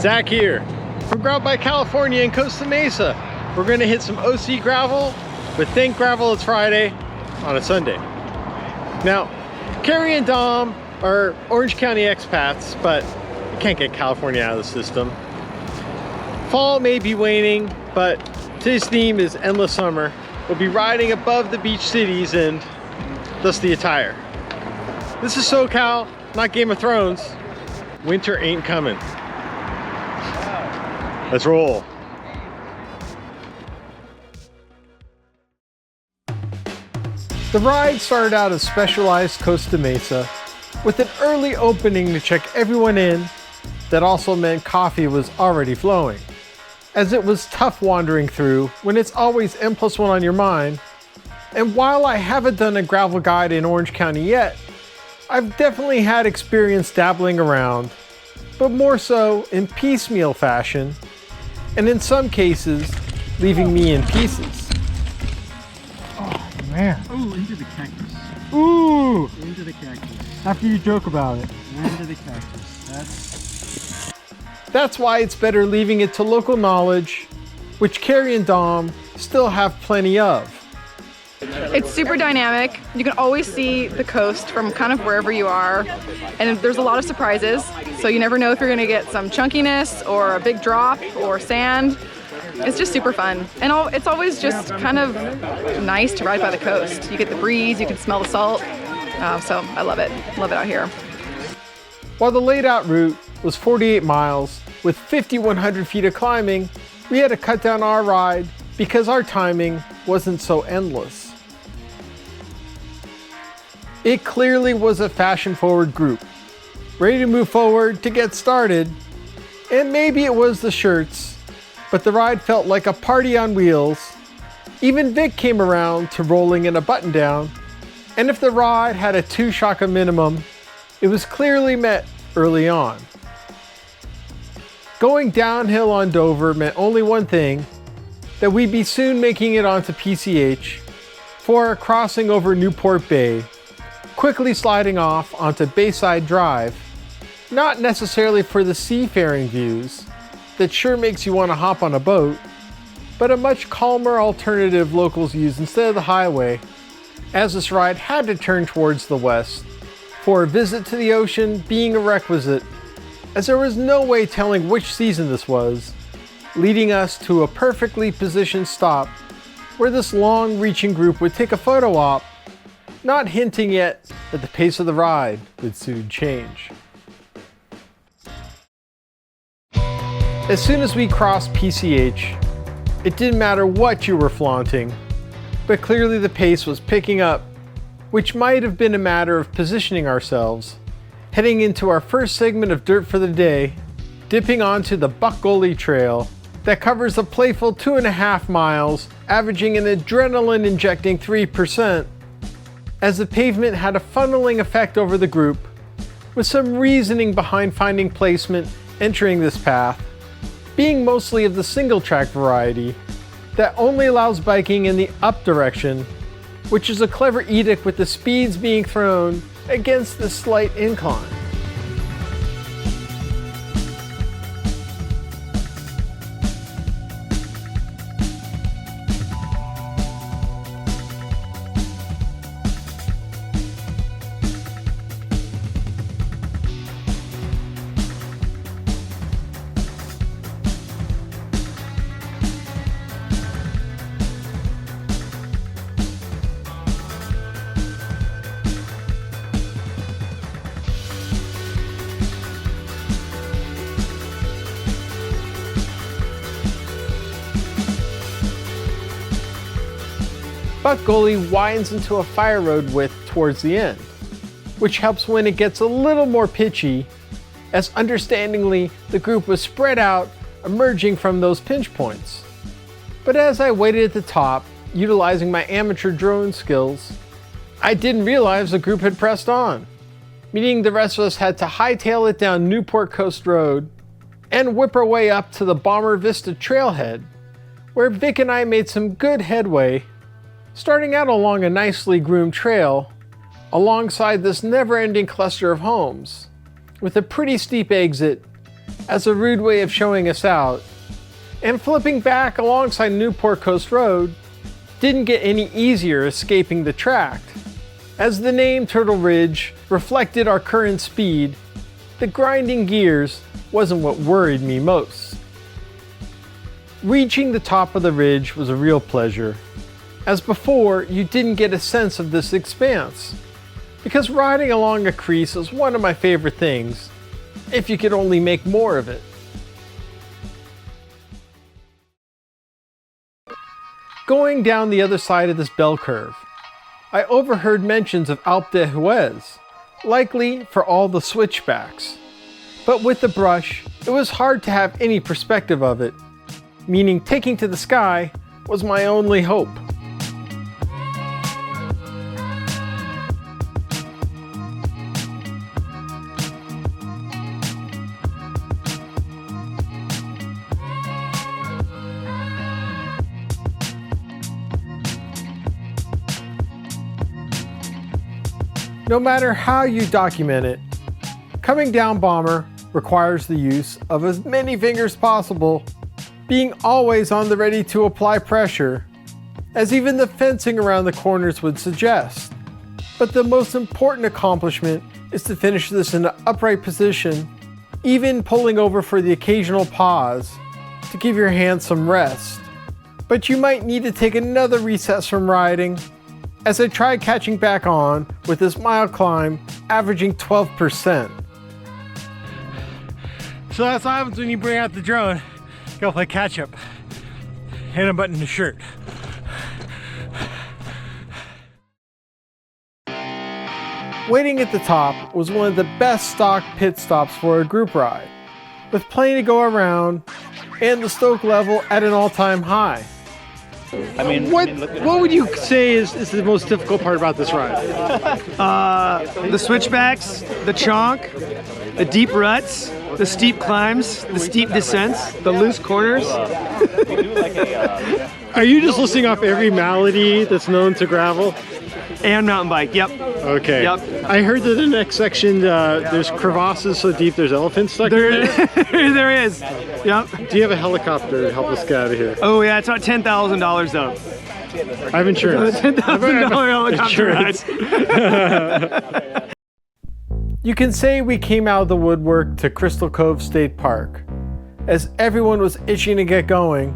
Zach here from Ground by California in Costa Mesa. We're gonna hit some OC gravel, but thank gravel it's Friday on a Sunday. Now, Carrie and Dom are Orange County expats, but you can't get California out of the system. Fall may be waning, but today's theme is endless summer. We'll be riding above the beach cities and thus the attire. This is SoCal, not Game of Thrones. Winter ain't coming. Let's roll. The ride started out as Specialized Costa Mesa with an early opening to check everyone in. That also meant coffee was already flowing, as it was tough wandering through when it's always N+1 on your mind. And while I haven't done a gravel guide in Orange County yet, I've definitely had experience dabbling around, but more so in piecemeal fashion, and in some cases, leaving me in pieces. Oh man. Oh, into the cactus. Ooh! Into the cactus. After you joke about it. Into the cactus. That's why it's better leaving it to local knowledge, which Carrie and Dom still have plenty of. It's super dynamic. You can always see the coast from kind of wherever you are, and there's a lot of surprises, so you never know if you're gonna get some chunkiness or a big drop or sand. It's just super fun, and it's always just kind of nice to ride by the coast. You get the breeze, you can smell the salt, so I love it out here. While the laid out route was 48 miles with 5,100 feet of climbing, we had to cut down our ride because our timing wasn't so endless. It clearly was a fashion-forward group, ready to move forward to get started, and maybe it was the shirts, but the ride felt like a party on wheels. Even Vic came around to rolling in a button-down, and if the ride had a 2-shaka minimum, it was clearly met early on. Going downhill on Dover meant only one thing, that we'd be soon making it onto PCH for a crossing over Newport Bay, quickly sliding off onto Bayside Drive, not necessarily for the seafaring views that sure makes you want to hop on a boat, but a much calmer alternative locals use instead of the highway, as this ride had to turn towards the west, for a visit to the ocean being a requisite, as there was no way telling which season this was, leading us to a perfectly positioned stop where this long-reaching group would take a photo op, not hinting yet that the pace of the ride would soon change. As soon as we crossed PCH, it didn't matter what you were flaunting, but clearly the pace was picking up, which might have been a matter of positioning ourselves, heading into our first segment of dirt for the day, dipping onto the Gully trail that covers a playful 2.5 miles, averaging an adrenaline-injecting 3%, as the pavement had a funneling effect over the group, with some reasoning behind finding placement entering this path, being mostly of the single-track variety that only allows biking in the up direction, which is a clever edict with the speeds being thrown against the slight incline. Gully winds into a fire road width towards the end, which helps when it gets a little more pitchy, as understandingly the group was spread out, emerging from those pinch points. But as I waited at the top, utilizing my amateur drone skills, I didn't realize the group had pressed on, meaning the rest of us had to hightail it down Newport Coast Road and whip our way up to the Bommer Vista trailhead, where Vic and I made some good headway, starting out along a nicely groomed trail alongside this never-ending cluster of homes, with a pretty steep exit as a rude way of showing us out, and flipping back alongside Newport Coast Road didn't get any easier escaping the tract. As the name Turtle Ridge reflected our current speed, the grinding gears wasn't what worried me most. Reaching the top of the ridge was a real pleasure. As before, you didn't get a sense of this expanse, because riding along a crease is one of my favorite things, if you could only make more of it. Going down the other side of this bell curve, I overheard mentions of Alpe d'Huez, likely for all the switchbacks. But with the brush, it was hard to have any perspective of it, meaning taking to the sky was my only hope. No matter how you document it, coming down Bommer requires the use of as many fingers possible, being always on the ready to apply pressure, as even the fencing around the corners would suggest. But the most important accomplishment is to finish this in an upright position, even pulling over for the occasional pause to give your hands some rest. But you might need to take another recess from riding, as I tried catching back on with this mile climb averaging 12%. So that's what happens when you bring out the drone. Go play catch up and unbutton the shirt. Waiting at the top was one of the best stock pit stops for a group ride, with plenty to go around and the stoke level at an all-time high. What would you say is the most difficult part about this ride? The switchbacks, the chonk, the deep ruts, the steep climbs, the steep descents, the loose corners. Are you just listing off every malady that's known to gravel? And mountain bike, yep. Okay. Yep. I heard that the next section, there's crevasses so deep there's elephants stuck in there. There is, yep. Do you have a helicopter to help us get out of here? Oh yeah, it's about $10,000 though. I have insurance. $10,000 helicopter ride. You can say we came out of the woodwork to Crystal Cove State Park, as everyone was itching to get going,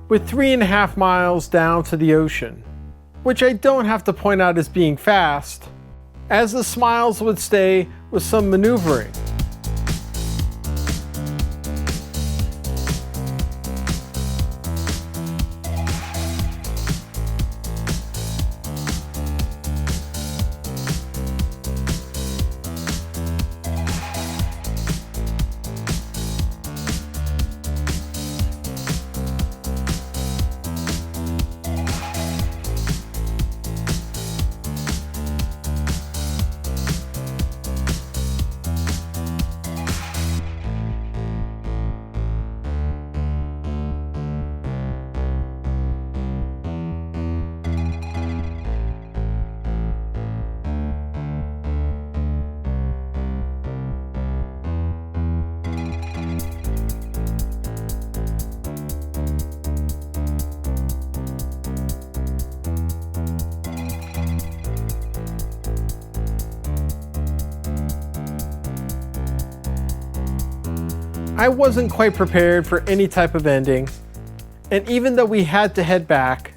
with 3.5 miles down to the ocean, which I don't have to point out as being fast, as the smiles would stay with some maneuvering. I wasn't quite prepared for any type of ending, and even though we had to head back,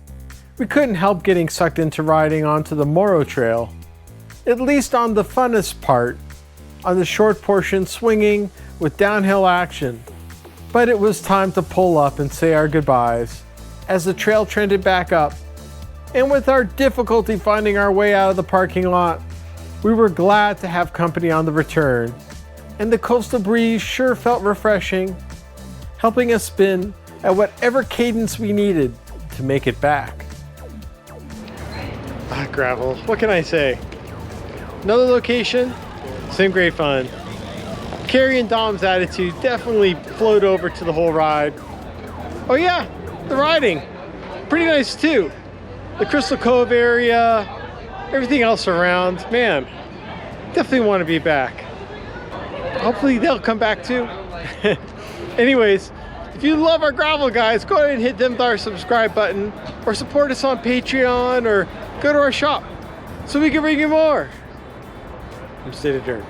we couldn't help getting sucked into riding onto the Morrow Trail, at least on the funnest part, on the short portion swinging with downhill action. But it was time to pull up and say our goodbyes as the trail trended back up, and with our difficulty finding our way out of the parking lot, we were glad to have company on the return. And the coastal breeze sure felt refreshing, helping us spin at whatever cadence we needed to make it back. Gravel, what can I say? Another location, same great fun. Carrie and Dom's attitude definitely flowed over to the whole ride. Oh yeah, the riding, pretty nice too. The Crystal Cove area, everything else around, man, definitely want to be back. Hopefully they'll come back too. Anyways, if you love our gravel guys, go ahead and hit our subscribe button, or support us on Patreon, or go to our shop so we can bring you more. I'm State of Dirt.